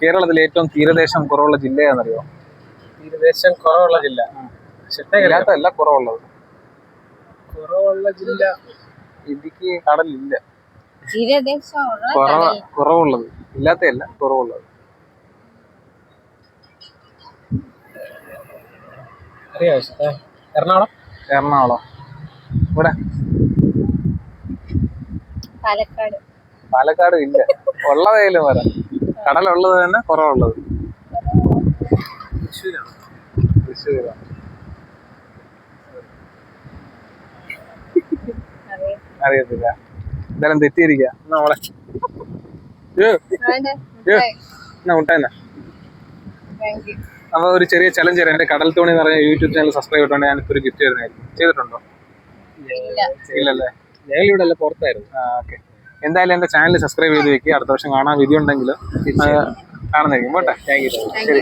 കേരളത്തിലെ ഏറ്റവും തീരദേശം കുറവുള്ള ജില്ല ഏതാണെന്നറിയോ? തീരദേശം കുറവുള്ള ജില്ല ഇല്ലാത്തല്ല, കുറവുള്ളത്. കുറവുള്ള ജില്ല ഇടുക്കി കടലില്ല. തീരദേശമുള്ള കുറവുള്ളത്, ഇല്ലാത്തല്ല, കുറവുള്ളത്. എറണാകുളം. എറണാകുളം. ഇവിടെ പാലക്കാട്. പാലക്കാട് ഇല്ല. ഉള്ളതേലും വരാം. കടലുള്ളത് തന്നെ കുറവുള്ളത്. തൃശ്ശൂരാണ്. അറിയത്തില്ല. എന്തായാലും തെറ്റിയിരിക്കുക. മുട്ടേന്ന അപ്പൊ ഒരു ചെറിയ ചലഞ്ച് തരാം. എന്റെ കടൽ തോണി എന്ന് പറഞ്ഞ യൂട്യൂബ് ചാനൽ സബ്സ്ക്രൈബ് ചെയ്തിട്ടുണ്ടെങ്കിൽ ഞാനിപ്പോ ഒരു ഗിഫ്റ്റ് തരുന്നതായിരിക്കും. ചെയ്തിട്ടുണ്ടോ? ഇല്ലല്ലേ, ഞങ്ങളിവിടെ അല്ല, പുറത്തായിരുന്നു. ഓക്കെ. എന്തായാലും എന്റെ ചാനൽ സബ്സ്ക്രൈബ് ചെയ്ത് വെക്കുക. അടുത്ത വർഷം കാണാൻ വിധി ഉണ്ടെങ്കിൽ കാണുന്നതായിരിക്കും. പോട്ടെ. Thank you. ശരി.